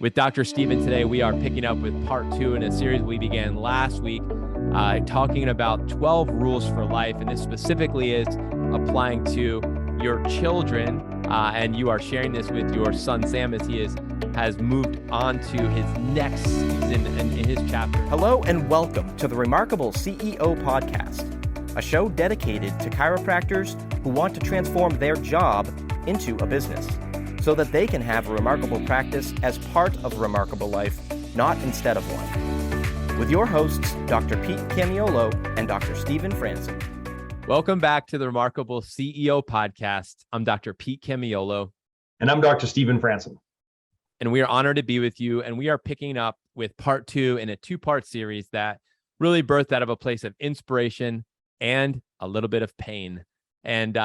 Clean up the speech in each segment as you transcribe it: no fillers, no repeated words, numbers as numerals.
With Dr. Stephen today, we are picking up with part 2 in a series we began last week, talking about 12 rules for life. And this specifically is applying to your children. And you are sharing this with your son, Sam, as he has moved on to his next season in his chapter. Hello and welcome to the Remarkable CEO Podcast, a show dedicated to chiropractors who want to transform their job into a business, so that they can have a remarkable practice as part of a remarkable life, not instead of one. With your hosts, Dr. Pete Camiolo and Dr. Stephen Franson. Welcome back to the Remarkable CEO Podcast. I'm Dr. Pete Camiolo. And I'm Dr. Stephen Franson. And we are honored to be with you. And we are picking up with part 2 in a 2-part series that really birthed out of a place of inspiration and a little bit of pain. And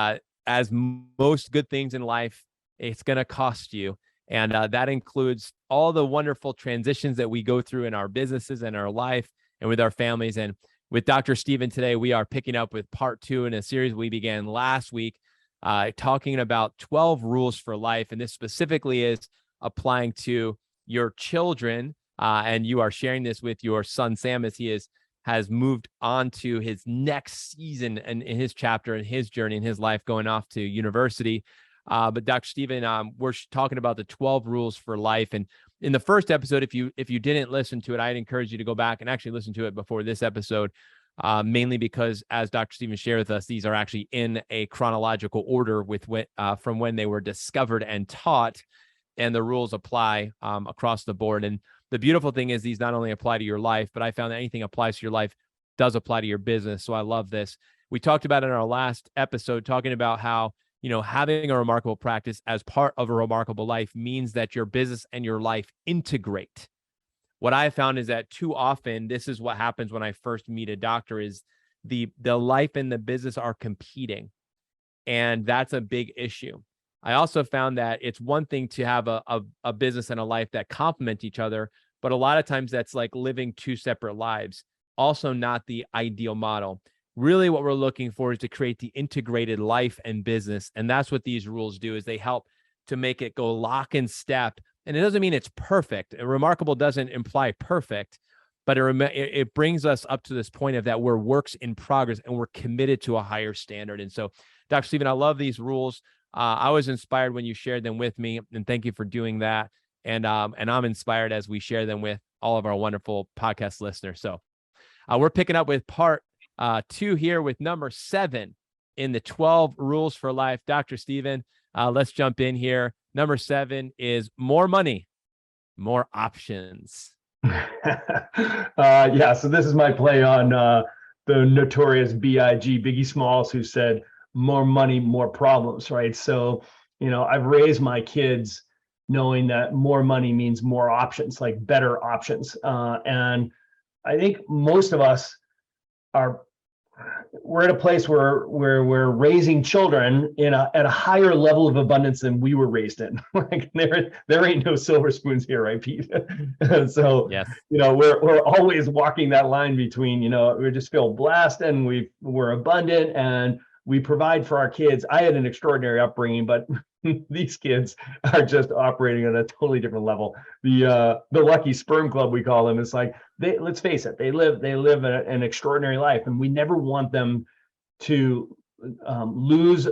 as most good things in life, it's going to cost you. And that includes all the wonderful transitions that we go through in our businesses and our life and with our families. And with Dr. Stephen today, we are picking up with part 2 in a series we began last week, talking about 12 rules for life. And this specifically is applying to your children. And you are sharing this with your son, Sam, as he has moved on to his next season in his chapter, in his journey, in his life, going off to university. But Dr. Stephen, we're talking about the 12 rules for life. And in the first episode, if you didn't listen to it, I'd encourage you to go back and actually listen to it before this episode, mainly because, as Dr. Stephen shared with us, these are actually in a chronological order from when they were discovered and taught, and the rules apply across the board. And the beautiful thing is these not only apply to your life, but I found that anything applies to your life does apply to your business. So I love this. We talked about in our last episode, talking about how having a remarkable practice as part of a remarkable life means that your business and your life integrate. What I found is that too often, this is what happens when I first meet a doctor, is the life and the business are competing. And that's a big issue. I also found that it's one thing to have a business and a life that complement each other, but a lot of times that's like living 2 separate lives. Also not the ideal model. Really what we're looking for is to create the integrated life and business. And that's what these rules do, is they help to make it go lock and step. And it doesn't mean it's perfect. Remarkable doesn't imply perfect, but it brings us up to this point of that we're works in progress and we're committed to a higher standard. And so, Dr. Stephen, I love these rules. I was inspired when you shared them with me, and thank you for doing that. And I'm inspired as we share them with all of our wonderful podcast listeners. So we're picking up with part 2 here with number 7 in the 12 rules for life. Dr. Stephen, let's jump in here. Number 7 is more money, more options. Yeah, so this is my play on the notorious B.I.G., Biggie Smalls, who said, more money, more problems, right? So, I've raised my kids knowing that more money means more options, like better options. And I think most of us we're at a place where we're raising children at a higher level of abundance than we were raised in. Like there ain't no silver spoons here, right, Pete? So yes. We're always walking that line between, we just feel blessed and we're abundant and we provide for our kids. I had an extraordinary upbringing, but these kids are just operating on a totally different level. The lucky sperm club, we call them. It's like, let's face it, they live an extraordinary life, and we never want them to lose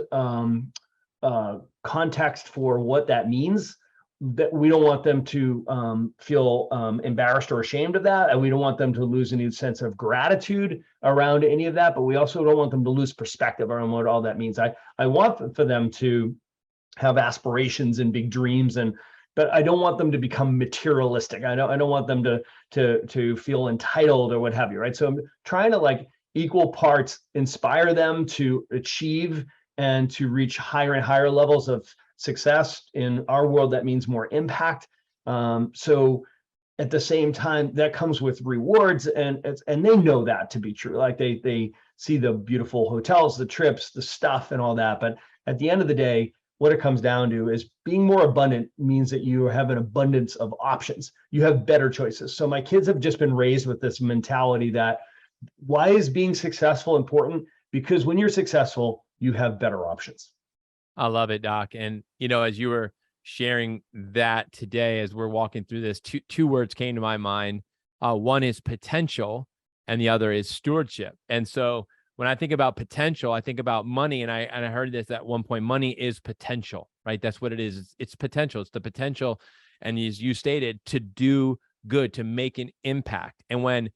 context for what that means. That we don't want them to feel embarrassed or ashamed of that, and we don't want them to lose any sense of gratitude around any of that. But we also don't want them to lose perspective around what all that means. I want for them to have aspirations and big dreams, but I don't want them to become materialistic. I don't want them to feel entitled or what have you, right? So I'm trying to equal parts inspire them to achieve and to reach higher and higher levels of success. In our world, that means more impact. So at the same time, that comes with rewards, and they know that to be true. Like they see the beautiful hotels, the trips, the stuff, and all that. But at the end of the day, what it comes down to is being more abundant means that you have an abundance of options. You have better choices. So my kids have just been raised with this mentality that, why is being successful important? Because when you're successful, you have better options. I love it, Doc. And, as you were sharing that today as we're walking through this. Two words came to my mind. One is potential, and the other is stewardship. And so when I think about potential, I think about money, and I heard this at one point. Money is potential, right? That's what it is. It's potential. It's the potential, and as you stated, to do good, to make an impact. And when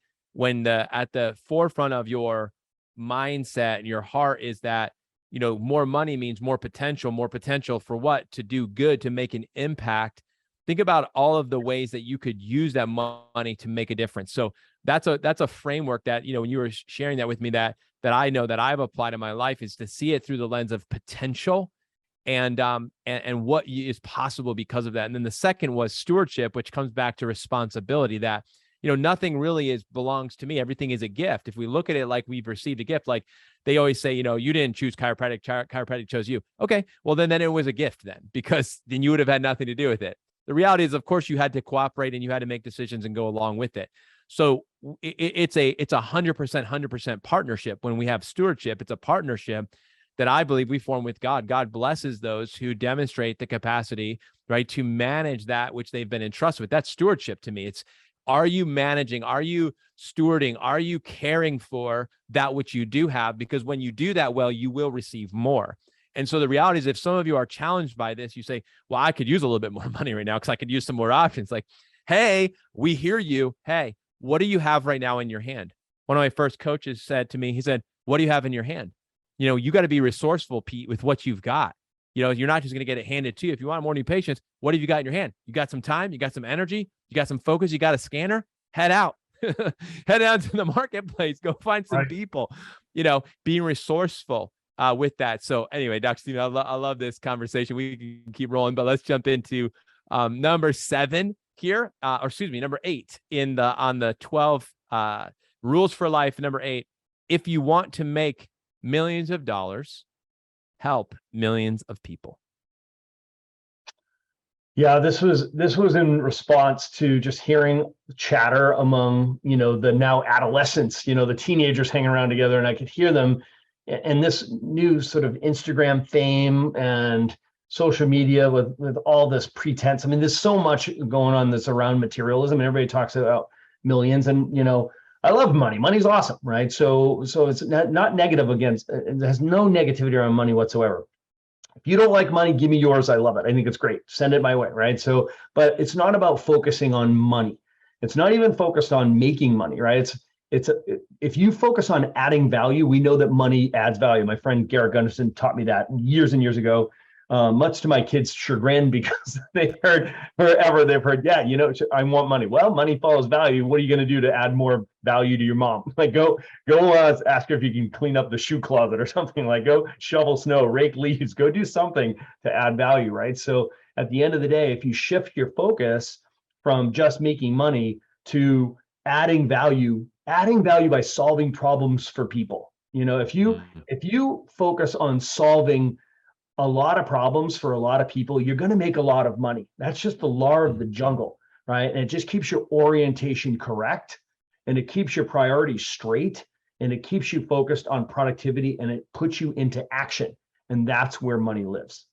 at the forefront of your mindset and your heart is that, more money means more potential for what? To do good, to make an impact. Think about all of the ways that you could use that money to make a difference. So that's a framework that, when you were sharing that with me, that I know that I've applied in my life, is to see it through the lens of potential and what is possible because of that. And then the second was stewardship, which comes back to responsibility, that, nothing really belongs to me. Everything is a gift. If we look at it like we've received a gift, like they always say, you didn't choose chiropractic, chiropractic chose you. Okay, well, then it was a gift then, because then you would have had nothing to do with it. The reality is, of course, you had to cooperate and you had to make decisions and go along with it. So it's a 100% partnership. When we have stewardship, it's a partnership that I believe we form with God. God blesses those who demonstrate the capacity, right, to manage that which they've been entrusted with. That's stewardship to me. Are you managing? Are you stewarding? Are you caring for that which you do have? Because when you do that well, you will receive more. And so the reality is, if some of you are challenged by this, you say, well, I could use a little bit more money right now because I could use some more options. Like, hey, we hear you. Hey, what do you have right now in your hand? One of my first coaches said to me, he said, what do you have in your hand? You got to be resourceful, Pete, with what you've got. You're not just going to get it handed to you. If you want more new patients, what have you got in your hand? You got some time, you got some energy, you got some focus, you got a scanner, head out, head out to the marketplace, go find some people, being resourceful with that. So anyway, Dr. Stephen, I love this conversation. We can keep rolling, but let's jump into number 7 here, number 8 on the 12 rules for life. Number 8, if you want to make millions of dollars, help millions of people. Yeah, this was in response to just hearing chatter among, the now adolescents, the teenagers hanging around together, and I could hear them, and this new sort of Instagram fame and social media with all this pretense. I mean, there's so much going on that's around materialism, and everybody talks about millions, and I love money. Money's awesome, right? So it's not negative against. It has no negativity around money whatsoever. If you don't like money, give me yours. I love it. I think it's great. Send it my way, right? So, but it's not about focusing on money. It's not even focused on making money, right? If you focus on adding value, we know that money adds value. My friend Garrett Gunderson taught me that years and years ago. Much to my kids' chagrin, because they've heard, yeah, I want money. Well, money follows value. What are you going to do to add more value to your mom? Like, go ask her if you can clean up the shoe closet or something. Like, go shovel snow, rake leaves, go do something to add value, right? So at the end of the day, if you shift your focus from just making money to adding value by solving problems for people, if you focus on solving a lot of problems for a lot of people, you're going to make a lot of money. That's just the law of the jungle, right? And it just keeps your orientation correct, and it keeps your priorities straight, and it keeps you focused on productivity, and it puts you into action. And that's where money lives.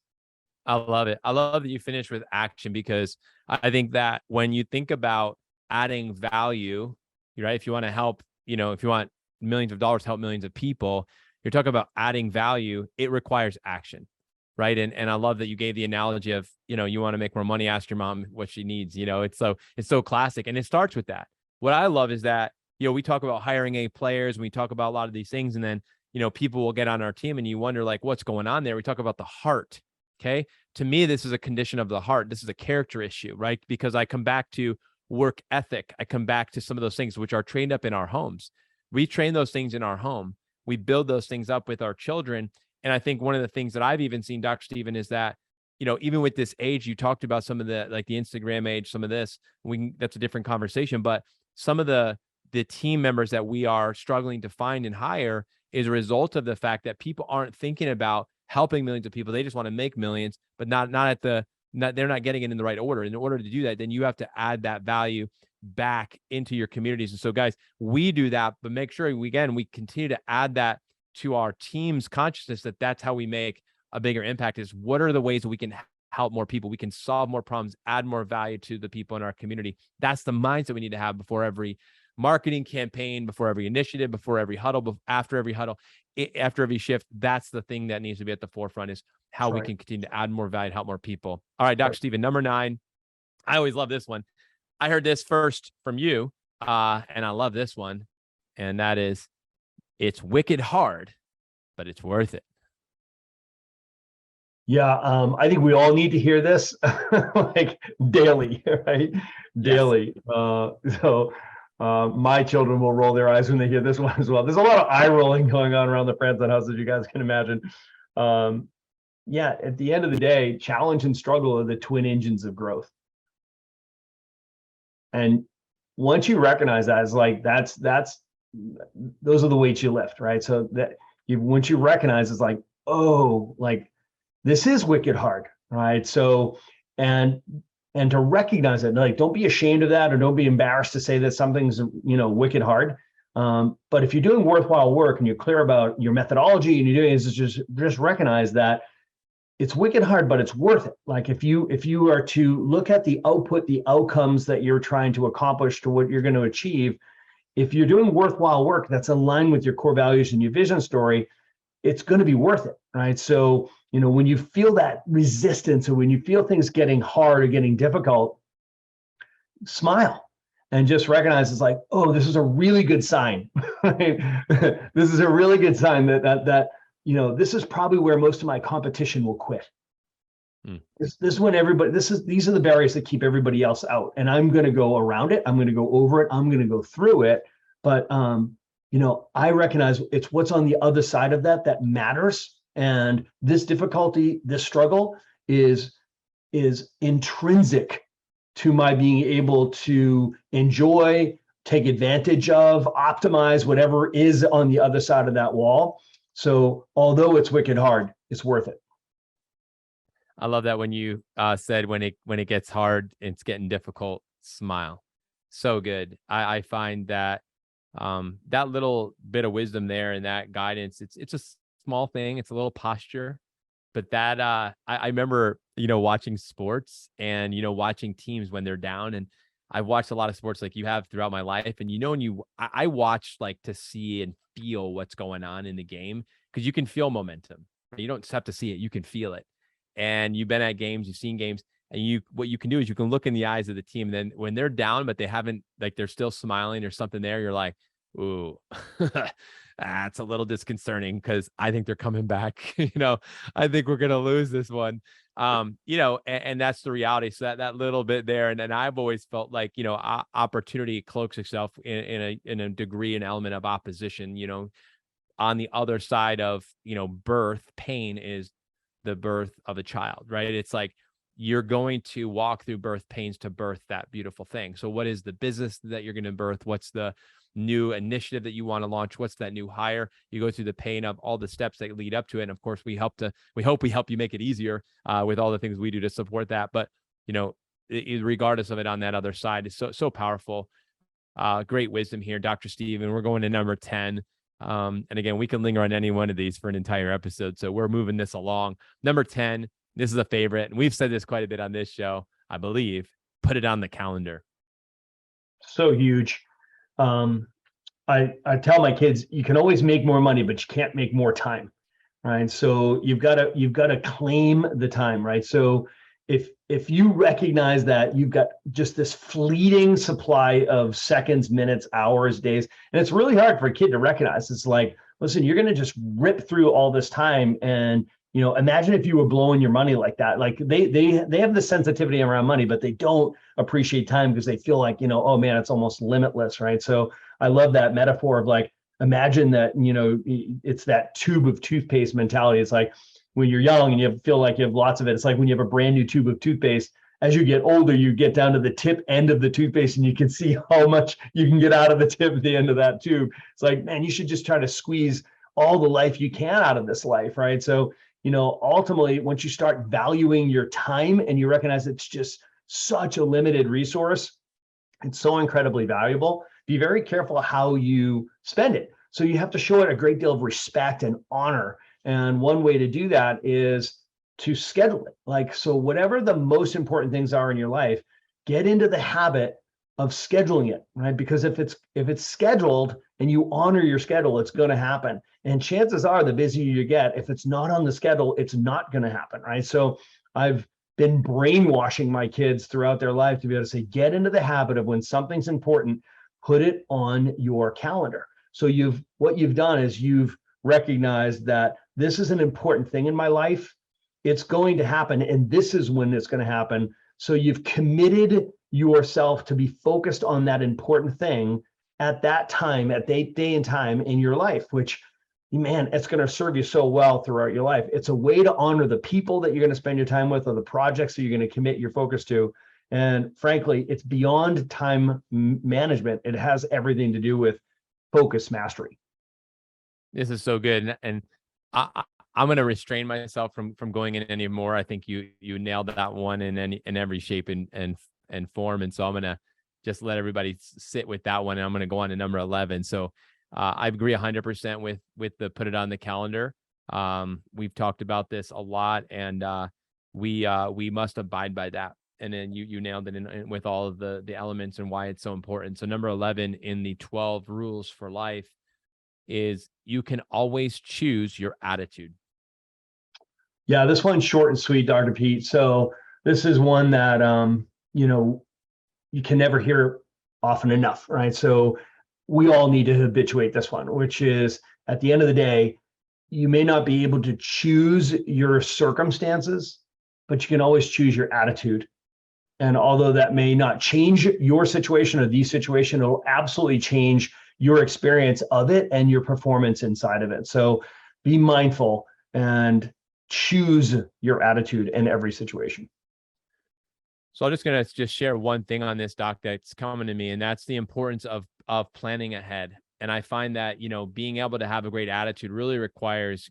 I love it. I love that you finished with action, because I think that when you think about adding value, right? If you want to help, if you want millions of dollars to help millions of people, you're talking about adding value. It requires action. Right. And I love that you gave the analogy of, you want to make more money, ask your mom what she needs. It's so classic. And it starts with that. What I love is that, we talk about hiring A players, and we talk about a lot of these things, and then, people will get on our team and you wonder, like, what's going on there? We talk about the heart. Okay. To me, this is a condition of the heart. This is a character issue, right? Because I come back to work ethic. I come back to some of those things which are trained up in our homes. We train those things in our home. We build those things up with our children. And I think one of the things that I've even seen, Dr. Stephen, is that, even with this age, you talked about some of the, like the Instagram age, some of this, that's a different conversation, but some of the team members that we are struggling to find and hire is a result of the fact that people aren't thinking about helping millions of people. They just want to make millions, but they're not getting it in the right order. In order to do that, then you have to add that value back into your communities. And so, guys, we do that, but make sure we continue to add that to our team's consciousness, that's how we make a bigger impact. Is what are the ways that we can help more people. We can solve more problems, add more value to the people in our community. That's the mindset we need to have before every marketing campaign, before every initiative, before every huddle, after every huddle, after every shift. That's the thing that needs to be at the forefront, is how we can continue to add more value, help more people. All right, Dr. Stephen, number 9. I always love this one. I heard this first from you, and I love this one. And that is, it's wicked hard, but it's worth it. Yeah, I think we all need to hear this like daily, right? Daily. My children will roll their eyes when they hear this one as well. There's a lot of eye rolling going on around the Franson house, as you guys can imagine. Yeah, at the end of the day, challenge and struggle are the twin engines of growth. And once you recognize that, it's like those are the weights you lift, right? So that once you recognize, it's like, oh, like this is wicked hard, right? So and to recognize it, like, don't be ashamed of that, or don't be embarrassed to say that something's, wicked hard. But if you're doing worthwhile work and you're clear about your methodology and you're doing is just recognize that it's wicked hard, but it's worth it. Like if you are to look at the output, the outcomes that you're trying to accomplish to what you're going to achieve, if you're doing worthwhile work that's aligned with your core values and your vision story, it's going to be worth it, right? So, when you feel that resistance, or when you feel things getting hard or getting difficult, smile and just recognize it's like, oh, this is a really good sign. Right? This is a really good sign that this is probably where most of my competition will quit. This is when these are the barriers that keep everybody else out. And I'm going to go around it. I'm going to go over it. I'm going to go through it. But, I recognize it's what's on the other side of that matters. And this difficulty, this struggle is intrinsic to my being able to enjoy, take advantage of, optimize whatever is on the other side of that wall. So although it's wicked hard, it's worth it. I love that when you said when it gets hard, it's getting difficult, smile. So good. I find that that little bit of wisdom there and that guidance, it's a small thing. It's a little posture, but that I remember, watching sports and, watching teams when they're down. And I've watched a lot of sports like you have throughout my life. And, I watch like to see and feel what's going on in the game, because you can feel momentum. You don't just have to see it. You can feel it. And you've been at games, you've seen games, and what you can do is you can look in the eyes of the team. And then when they're down, but they haven't, like, they're still smiling or something there, you're like, ooh, that's a little disconcerting, because I think they're coming back. I think we're going to lose this one. And that's the reality. So that little bit there. And I've always felt like, opportunity cloaks itself in a degree, an element of opposition. On the other side of, birth, pain is the birth of a child, right? It's like you're going to walk through birth pains to birth that beautiful thing. So what is the business that you're going to birth? What's the new initiative that you want to launch? What's that new hire? You go through the pain of all the steps that lead up to it. And of course, we hope we help you make it easier with all the things we do to support that. But, regardless of it, on that other side, is so powerful. Great wisdom here, Dr. Stephen. We're going to number 10. And again, we can linger on any one of these for an entire episode. So we're moving this along. Number 10, this is a favorite. And we've said this quite a bit on this show, I believe. Put it on the calendar. So huge. I tell my kids, you can always make more money, but you can't make more time. Right. So you've got to claim the time. Right. So if you recognize that you've got just this fleeting supply of seconds, minutes, hours, days, and it's really hard for a kid to recognize. It's like, listen, you're going to just rip through all this time. And, imagine if you were blowing your money like that. Like they have the sensitivity around money, but they don't appreciate time because they feel like, oh man, it's almost limitless. Right. So I love that metaphor of like, imagine that, it's that tube of toothpaste mentality. It's like, when you're young and you feel like you have lots of it, it's like when you have a brand new tube of toothpaste. As you get older, you get down to the tip end of the toothpaste and you can see how much you can get out of the tip at the end of that tube. It's like, man, you should just try to squeeze all the life you can out of this life, right? So, ultimately, once you start valuing your time and you recognize it's just such a limited resource, it's so incredibly valuable. Be very careful how you spend it. So you have to show it a great deal of respect and honor. And one way to do that is to schedule it. Like, so whatever the most important things are in your life, get into the habit of scheduling it, right? Because if it's scheduled and you honor your schedule, it's going to happen. And chances are, the busier you get, if it's not on the schedule, it's not going to happen, right? So I've been brainwashing my kids throughout their life to be able to say, get into the habit of when something's important, put it on your calendar. So what you've done is you've recognized that this is an important thing in my life. It's going to happen, and this is when it's going to happen. So you've committed yourself to be focused on that important thing at that time, at that day and time in your life, which, man, it's going to serve you so well throughout your life. It's a way to honor the people that you're going to spend your time with, or the projects that you're going to commit your focus to. And frankly, it's beyond time management. It has everything to do with focus mastery. This is so good. And I'm going to restrain myself from going in any more. I think you nailed that one in every shape and form. And so I'm going to just let everybody sit with that one. And I'm going to go on to number 11. So I agree 100% with the put it on the calendar. We've talked about this a lot, and we must abide by that. And then you nailed it in with all of the elements and why it's so important. So number 11 in the 12 rules for life is you can always choose your attitude. Yeah, this one's short and sweet, Dr. Pete. So this is one that you can never hear often enough, right? So we all need to habituate this one, which is, at the end of the day, you may not be able to choose your circumstances, but you can always choose your attitude. And although that may not change your situation or the situation, it'll absolutely change your experience of it and your performance inside of it. So be mindful and choose your attitude in every situation. So I'm just going to share one thing on this, Doc, that's coming to me, and that's the importance of planning ahead. And I find that, being able to have a great attitude really requires,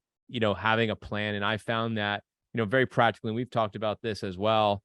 having a plan. And I found that, very practically, and we've talked about this as well,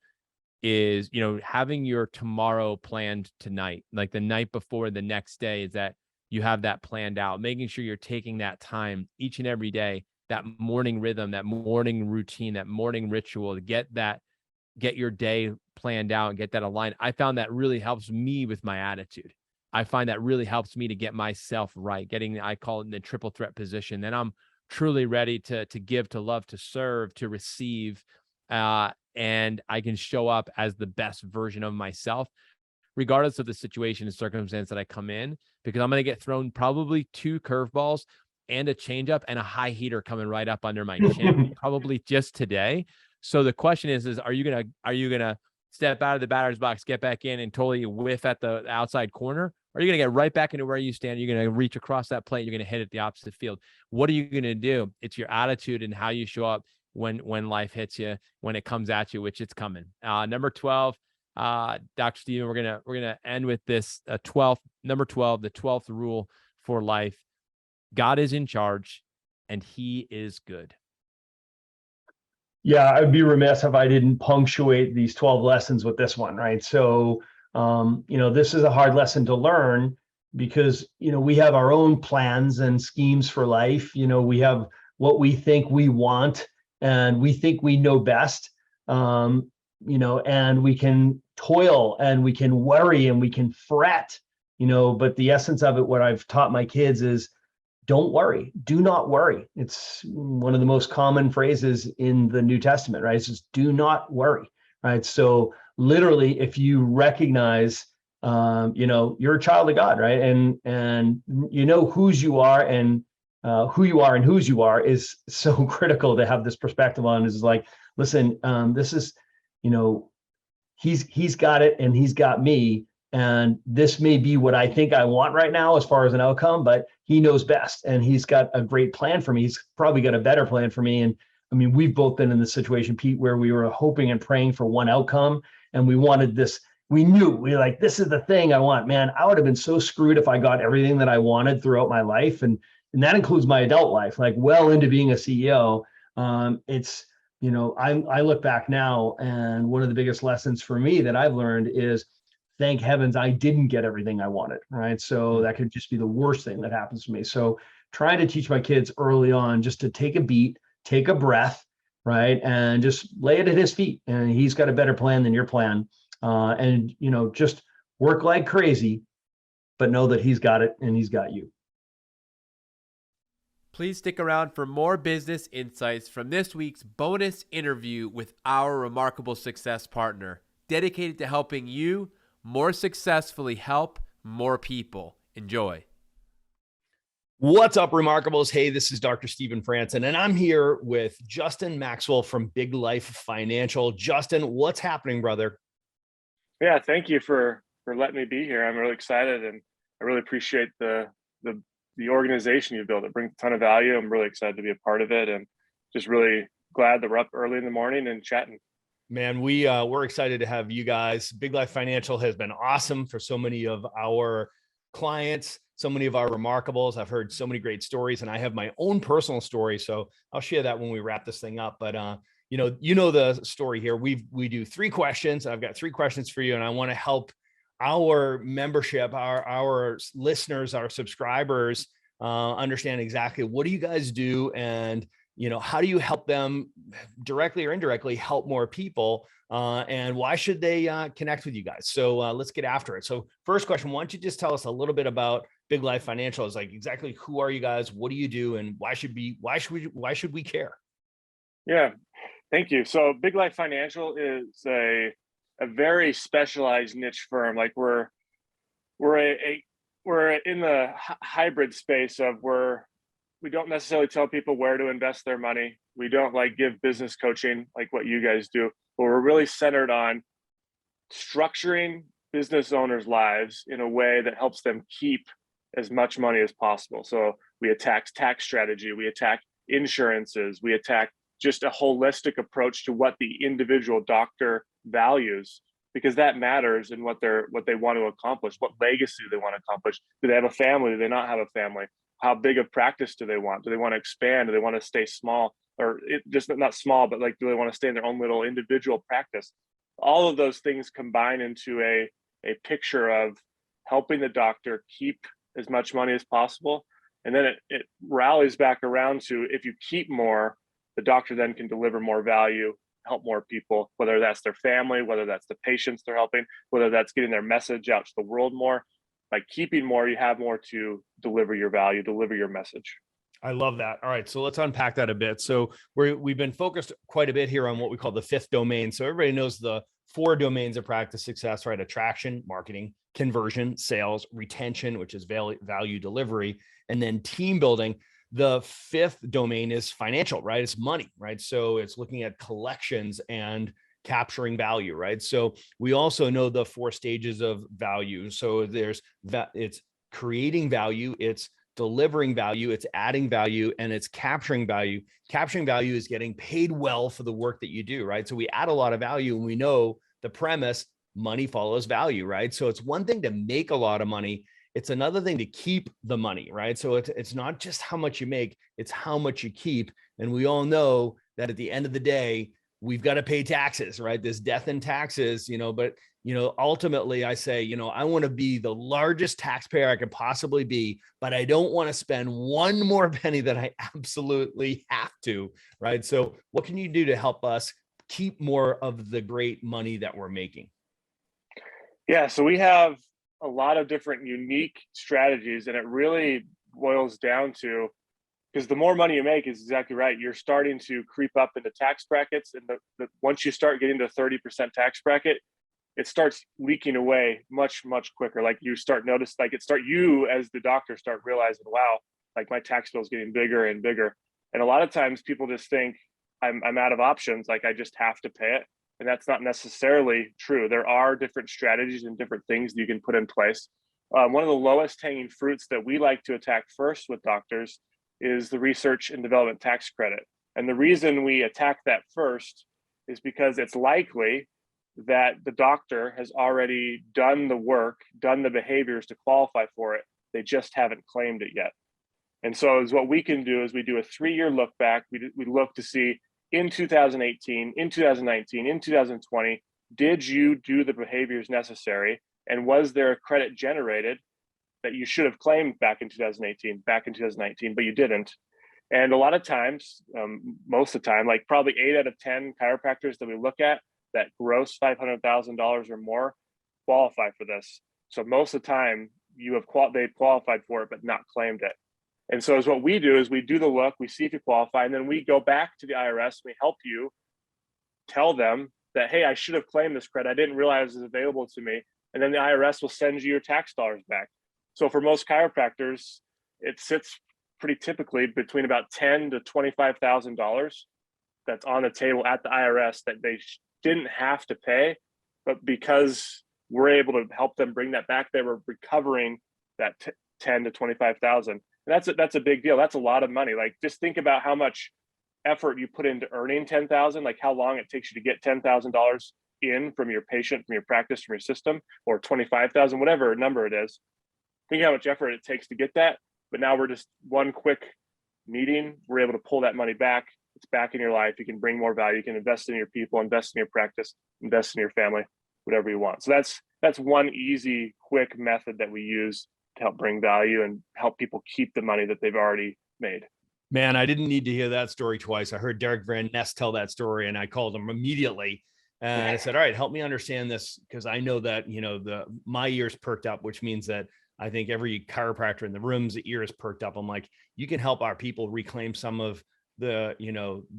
is, having your tomorrow planned tonight, like the night before the next day, is that you have that planned out, making sure you're taking that time each and every day, that morning rhythm, that morning routine, that morning ritual to get your day planned out and get that aligned. I found that really helps me with my attitude. I find that really helps me to get myself right, I call it the triple threat position. Then I'm truly ready to give, to love, to serve, to receive, and I can show up as the best version of myself, regardless of the situation and circumstance that I come in, because I'm going to get thrown probably 2 curveballs and a changeup and a high heater coming right up under my chin, probably just today. So the question is are you gonna step out of the batter's box, get back in, and totally whiff at the outside corner? Or are you gonna get right back into where you stand? You're gonna reach across that plate. You're gonna hit it the opposite field. What are you gonna do? It's your attitude and how you show up when life hits you, when it comes at you, which it's coming. Number 12, Dr. Steven, we're gonna end with this number 12, the 12th rule for life. God is in charge, and He is good. Yeah, I'd be remiss if I didn't punctuate these 12 lessons with this one, right? So, this is a hard lesson to learn because, we have our own plans and schemes for life. We have what we think we want and we think we know best, and we can toil and we can worry and we can fret, but the essence of it, what I've taught my kids is, don't worry. Do not worry. It's one of the most common phrases in the New Testament, right? It's just do not worry, right? So literally, if you recognize, you're a child of God, right? And whose you are and who you are and whose you are is so critical to have this perspective on. Is like, listen, this is, he's got it and he's got me. And this may be what I think I want right now as far as an outcome, but he knows best and he's got a great plan for me. He's probably got a better plan for me. And I mean, we've both been in this situation, Pete, where we were hoping and praying for one outcome and we wanted this. We were like, this is the thing I want, man. I would have been so screwed if I got everything that I wanted throughout my life. And that includes my adult life, like well into being a CEO. I look back now, and one of the biggest lessons for me that I've learned is, thank heavens I didn't get everything I wanted, right? So that could just be the worst thing that happens to me. So trying to teach my kids early on just to take a beat, take a breath, right? And just lay it at his feet. And he's got a better plan than your plan. And, just work like crazy, but know that he's got it and he's got you. Please stick around for more business insights from this week's bonus interview with our remarkable success partner, dedicated to helping you more successfully help more people. Enjoy. What's up, Remarkables? Hey, this is Dr. Sam Franson, and I'm here with Justin Maxwell from Big Life Financial. Justin, what's happening, brother? Yeah, thank you for letting me be here. I'm really excited, and I really appreciate the organization you built. It brings a ton of value. I'm really excited to be a part of it, and just really glad that we're up early in the morning and chatting. Man, we're excited to have you guys. Big Life Financial has been awesome for so many of our clients, so many of our remarkables. I've heard so many great stories, and I have my own personal story, so I'll share that when we wrap this thing up. But you know the story here. We do 3 questions. I've got 3 questions for you, and I want to help our membership, our listeners, our subscribers understand exactly what do you guys do, and how do you help them directly or indirectly help more people, and why should they connect with you guys? So let's get after it. So first question, why don't you just tell us a little bit about Big Life Financial? Is like exactly who are you guys, what do you do, and why should we care? Yeah, thank you. So Big Life Financial is a very specialized niche firm. Like we're in the hybrid space of we don't necessarily tell people where to invest their money. We don't give business coaching like what you guys do, but we're really centered on structuring business owners' lives in a way that helps them keep as much money as possible. So we attack tax strategy, we attack insurances, we attack just a holistic approach to what the individual doctor values, because that matters in what they want to accomplish, what legacy they want to accomplish. Do they have a family? Do they not have a family? How big of practice do they want? Do they want to expand? Do they want to stay small, or just not small, but do they want to stay in their own little individual practice? All of those things combine into a picture of helping the doctor keep as much money as possible. And then it rallies back around to, if you keep more, the doctor then can deliver more value, help more people, whether that's their family, whether that's the patients they're helping, whether that's getting their message out to the world more. By keeping more, you have more to deliver your value, deliver your message. I love that. All right, so let's unpack that a bit. So we've been focused quite a bit here on what we call the 5th domain. So everybody knows the 4 domains of practice success, right? Attraction, marketing, conversion, sales, retention, which is value delivery, and then team building. The 5th domain is financial, right? It's money, right? So it's looking at collections and capturing value, right? So we also know the 4 stages of value. So it's creating value, it's delivering value, it's adding value, and it's capturing value. Capturing value is getting paid well for the work that you do, right? So we add a lot of value, and we know the premise, money follows value, right? So it's one thing to make a lot of money. It's another thing to keep the money, right? So it's not just how much you make, it's how much you keep. And we all know that at the end of the day, we've got to pay taxes, right? There's death in taxes, but ultimately I say, I want to be the largest taxpayer I could possibly be, but I don't want to spend one more penny that I absolutely have to, right? So what can you do to help us keep more of the great money that we're making? Yeah, so we have a lot of different unique strategies, and it really boils down to, because the more money you make is exactly right. You're starting to creep up into tax brackets, and once you start getting to 30% tax bracket, it starts leaking away much, much quicker. You start notice, you as the doctor start realizing, wow, my tax bill is getting bigger and bigger. And a lot of times people just think I'm out of options. I just have to pay it. And that's not necessarily true. There are different strategies and different things that you can put in place. One of the lowest hanging fruits that we like to attack first with doctors is the research and development tax credit. And the reason we attack that first is because it's likely that the doctor has already done the work, done the behaviors to qualify for it. They just haven't claimed it yet. And so what we can do is we do a 3-year look back. We look to see, in 2018, in 2019, in 2020, did you do the behaviors necessary? And was there a credit generated that you should have claimed back in 2018, back in 2019, but you didn't? And a lot of times, most of the time, like probably 8 out of 10 chiropractors that we look at that gross $500,000 or more qualify for this. So most of the time they've qualified for it, but not claimed it. And so what we do is we do the look, we see if you qualify, and then we go back to the IRS. We help you tell them that, hey, I should have claimed this credit. I didn't realize it was available to me. And then the IRS will send you your tax dollars back. So for most chiropractors, it sits pretty typically between about $10,000 to $25,000 that's on the table at the IRS that they didn't have to pay, but because we're able to help them bring that back, they were recovering that $10,000 to $25,000. And that's a big deal. That's a lot of money. Like, just think about how much effort you put into earning $10,000, like how long it takes you to get $10,000 in from your patient, from your practice, from your system, or 25,000, whatever number it is. Think how much effort it takes to get that. But now we're just one quick meeting. We're able to pull that money back. It's back in your life. You can bring more value. You can invest in your people, invest in your practice, invest in your family, whatever you want. So that's one easy, quick method that we use to help bring value and help people keep the money that they've already made. Man, I didn't need to hear that story twice. I heard Derek Van Ness tell that story, and I called him immediately. And I said, all right, help me understand this, because I know that, my ears perked up, which means that I think every chiropractor in the room's ears perked up. I'm like, you can help our people reclaim some of the,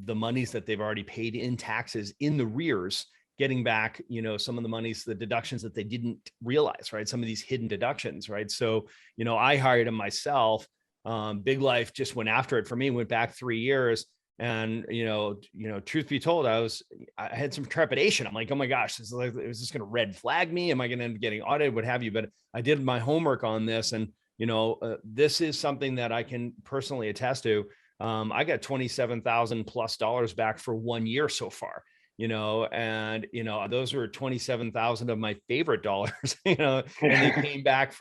the monies that they've already paid in taxes in the rears, getting back, some of the monies, the deductions that they didn't realize, right? Some of these hidden deductions, right? So, I hired him myself. Big Life just went after it for me, went back 3 years. And, truth be told, I had some trepidation. I'm like, oh my gosh, is this going to red flag me? Am I going to end up getting audited? What have you? But I did my homework on this, and, this is something that I can personally attest to. I got $27,000+ back for 1 year so far, and, those were 27,000 of my favorite dollars, and they came back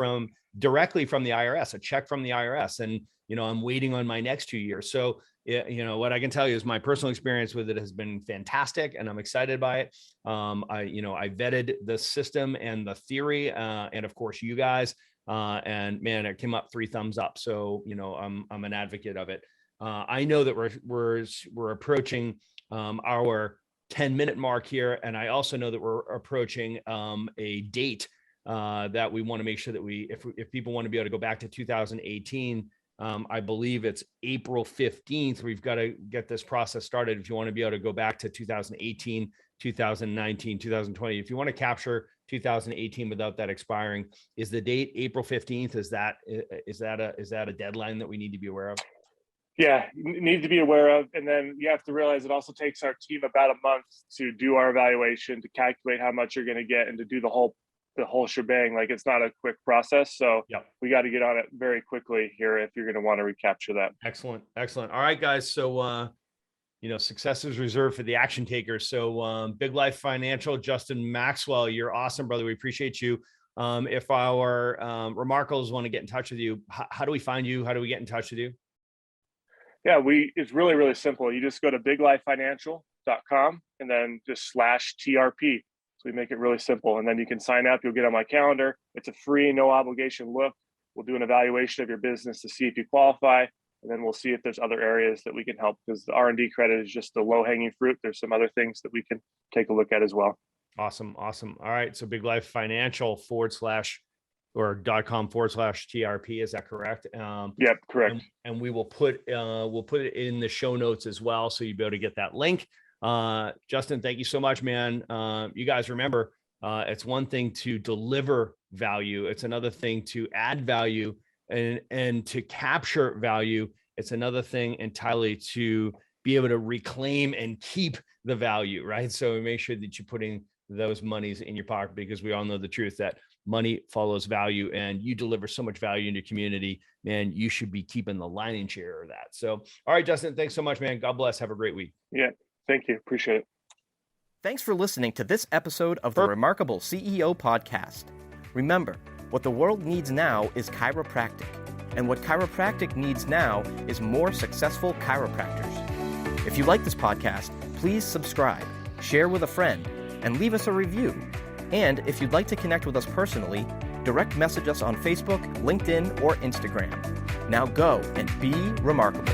directly from the IRS, a check from the IRS. And, I'm waiting on my next 2 years. So, what I can tell you is my personal experience with it has been fantastic, and I'm excited by it. I vetted the system and the theory, and of course you guys, and man, it came up 3 thumbs up. So, I'm an advocate of it. I know that we're approaching our 10-minute mark here. And I also know that we're approaching a date that we want to make sure that if people want to be able to go back to 2018, I believe it's April 15th. We've got to get this process started. If you want to be able to go back to 2018, 2019, 2020, if you want to capture 2018 without that expiring, is the date April 15th? Is that a deadline that we need to be aware of? Yeah, need to be aware of. And then you have to realize it also takes our team about a month to do our evaluation, to calculate how much you're going to get, and to do the whole shebang. Like, it's not a quick process. So we got to get on it very quickly here if you're going to want to recapture that. Excellent. All right, guys. So, success is reserved for the action takers. So Big Life Financial, Justin Maxwell, you're awesome, brother. We appreciate you. If our Remarkables want to get in touch with you, how do we find you? How do we get in touch with you? Yeah, it's really, really simple. You just go to biglifefinancial.com and then just /TRP. So we make it really simple. And then you can sign up. You'll get on my calendar. It's a free, no obligation look. We'll do an evaluation of your business to see if you qualify. And then we'll see if there's other areas that we can help, because the R&D credit is just the low hanging fruit. There's some other things that we can take a look at as well. Awesome. All right. So Big Life Financial .com/TRP. Is that correct? Yep, correct. And we will put it in the show notes as well, so you'll be able to get that link. Justin, thank you so much, man. You guys remember, it's one thing to deliver value. It's another thing to add value and to capture value. It's another thing entirely to be able to reclaim and keep the value, right? So make sure that you're putting those monies in your pocket, because we all know the truth that money follows value, and you deliver so much value in your community, man, you should be keeping the lion's share of that. So, all right, Justin, thanks so much, man. God bless. Have a great week. Yeah, thank you. Appreciate it. Thanks for listening to this episode of the Remarkable CEO Podcast. Remember, what the world needs now is chiropractic, and what chiropractic needs now is more successful chiropractors. If you like this podcast, please subscribe, share with a friend, and leave us a review. And if you'd like to connect with us personally, direct message us on Facebook, LinkedIn, or Instagram. Now go and be remarkable.